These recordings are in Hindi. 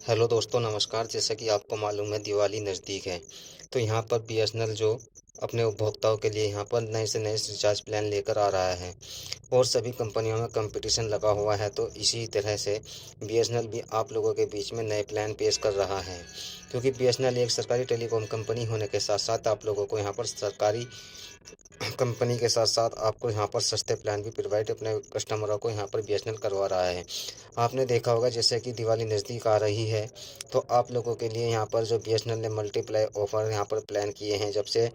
हेलो दोस्तों, नमस्कार। जैसा कि आपको मालूम है, दिवाली नज़दीक है। तो यहाँ पर बीएसएनएल जो अपने उपभोक्ताओं के लिए यहाँ पर नए से नए रिचार्ज प्लान लेकर आ रहा है और सभी कंपनियों में कंपटीशन लगा हुआ है। तो इसी तरह से बीएसएनएल भी आप लोगों के बीच में नए प्लान पेश कर रहा है, क्योंकि बीएसएनएल एक सरकारी टेलीकॉम कंपनी होने के साथ साथ आप लोगों को यहाँ पर सरकारी कंपनी के साथ साथ आपको यहाँ पर सस्ते प्लान भी प्रोवाइड अपने कस्टमरों को यहाँ पर बीएसएनएल करवा रहा है। आपने देखा होगा, जैसे कि दिवाली नज़दीक आ रही है, तो आप लोगों के लिए यहाँ पर जो बीएसएनएल ने मल्टीप्लाई ऑफर यहाँ पर प्लान किए हैं। जब से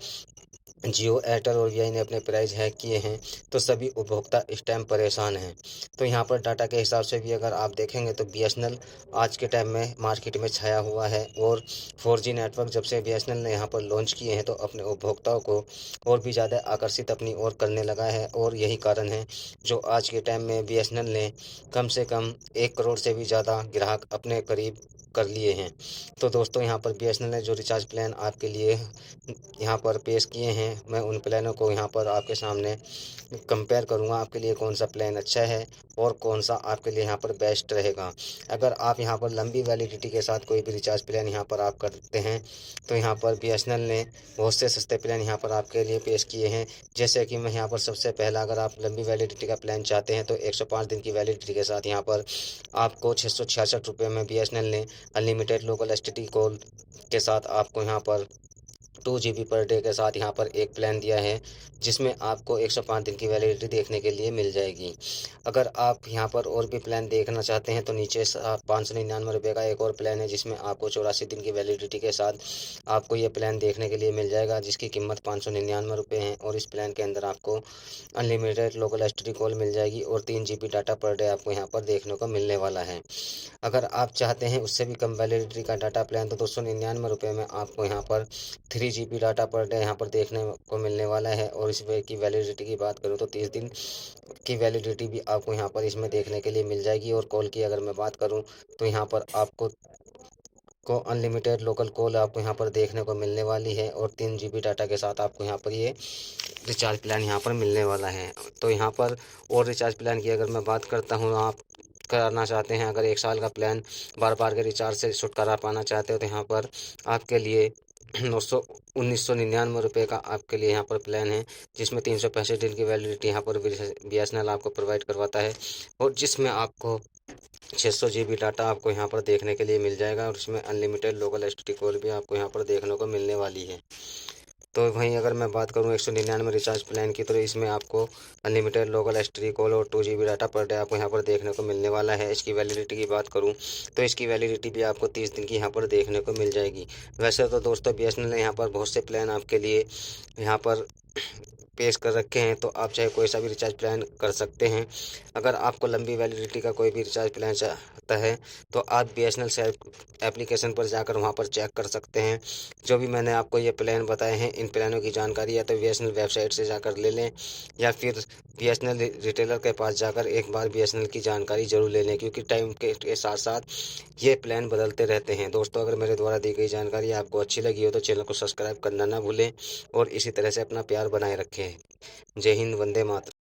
जियो, एयरटेल और वीआई ने अपने प्राइस हैक किए हैं, तो सभी उपभोक्ता इस टाइम परेशान हैं। तो यहाँ पर डाटा के हिसाब से भी अगर आप देखेंगे तो बीएसएनएल आज के टाइम में मार्केट में छाया हुआ है और 4G नेटवर्क जब से बीएसएनएल ने यहाँ पर लॉन्च किए हैं, तो अपने उपभोक्ताओं को और भी ज़्यादा आकर्षित अपनी ओर करने लगा है। और यही कारण है जो आज के टाइम में बीएसएनएल ने कम से कम 1 करोड़ से भी ज़्यादा ग्राहक अपने करीब कर लिए हैं। तो दोस्तों, यहाँ पर बीएसएनएल ने जो रिचार्ज प्लान आपके लिए यहाँ पर पेश किए हैं, मैं उन प्लानों को यहाँ पर आपके सामने कंपेयर करूँगा, आपके लिए कौन सा प्लान अच्छा है और कौन सा आपके लिए यहाँ पर बेस्ट रहेगा। अगर आप यहाँ पर लंबी वैलिडिटी के साथ कोई भी रिचार्ज प्लान यहाँ पर आप करते हैं, तो यहाँ पर बीएसएनएल ने बहुत से सस्ते प्लान यहाँ पर आपके लिए पेश किए हैं। जैसे कि मैं यहाँ पर सबसे पहला, अगर आप लंबी वैलिडिटी का प्लान चाहते हैं, तो 105 दिन की वैलिडिटी के साथ यहाँ पर आपको 666 रुपये में बीएसएनएल ने अनलिमिटेड लोकल एसटीडी कॉल के साथ आपको यहाँ पर 2 GB पर डे के साथ यहाँ पर एक प्लान दिया है, जिसमें आपको 105 दिन की वैलिडिटी देखने के लिए मिल जाएगी। अगर आप यहाँ पर और भी प्लान देखना चाहते हैं, तो नीचे 599 का एक और प्लान है, जिसमें आपको 84 दिन की वैलिडिटी के साथ आपको ये प्लान देखने के लिए मिल जाएगा, जिसकी कीमत 599 है। और इस प्लान के अंदर आपको अनलिमिटेड लोकल एसटीडी कॉल मिल जाएगी और 3 GB डाटा पर डे आपको यहाँ पर देखने को मिलने वाला है। अगर आप चाहते हैं उससे भी कम वैलिडिटी का डाटा प्लान, तो 299 में आपको यहाँ पर 3 GB डाटा पर डे यहाँ पर देखने को मिलने वाला है। और इस वे की वैलिडिटी की बात करूँ तो 30 दिन की वैलिडिटी भी आपको यहाँ पर इसमें देखने के लिए मिल जाएगी। और कॉल की अगर मैं बात करूँ, तो यहाँ पर आपको अनलिमिटेड लोकल कॉल आपको यहाँ पर देखने को मिलने वाली है और 3 GB डाटा के साथ आपको यहाँ पर ये रिचार्ज प्लान यहाँ पर मिलने वाला है। तो यहाँ पर और रिचार्ज प्लान की अगर मैं बात करता हूँ, आप कराना चाहते हैं, अगर 1 साल का प्लान बार बार के रिचार्ज से छुटकारा पाना चाहते हो, तो यहाँ पर आपके लिए 1999 का आपके लिए यहाँ पर प्लान है, जिसमें 365 दिन की वैलिडिटी यहाँ पर बीएसएनएल आपको प्रोवाइड करवाता है और जिसमें आपको 600 GB डाटा आपको यहाँ पर देखने के लिए मिल जाएगा और इसमें अनलिमिटेड लोकल एसटीडी कॉल भी आपको यहाँ पर देखने को मिलने वाली है। तो वहीं अगर मैं बात करूँ 199 रिचार्ज प्लान की, तो इसमें आपको अनलिमिटेड लोकल एसटीडी कॉल और 2 GB डाटा पर डे आपको यहाँ पर देखने को मिलने वाला है। इसकी वैलिडिटी की बात करूँ, तो इसकी वैलिडिटी भी आपको 30 दिन की यहाँ पर देखने को मिल जाएगी। वैसे तो दोस्तों, बीएसएनएल ने यहाँ पर बहुत से प्लान आपके लिए यहाँ पर पेश कर रखे हैं, तो आप चाहे कोई सा भी रिचार्ज प्लान कर सकते हैं। अगर आपको लंबी वैलिडिटी का कोई भी रिचार्ज प्लान चाहता है, तो आप बीएसएनएल सेल्फ एप्लीकेशन पर जाकर वहां पर चेक कर सकते हैं। जो भी मैंने आपको ये प्लान बताए हैं, इन प्लानों की जानकारी या तो बीएसएनएल वेबसाइट से जाकर ले लें, या फिर बीएसएनएल रिटेलर के पास जाकर एक बार बीएसएनएल की जानकारी जरूर ले लें, क्योंकि टाइम के साथ साथ ये प्लान बदलते रहते हैं। दोस्तों, अगर मेरे द्वारा दी गई जानकारी आपको अच्छी लगी हो, तो चैनल को सब्सक्राइब करना ना भूलें और इसी तरह से अपना प्यार बनाए रखें। जय हिंद, वंदे मातरम।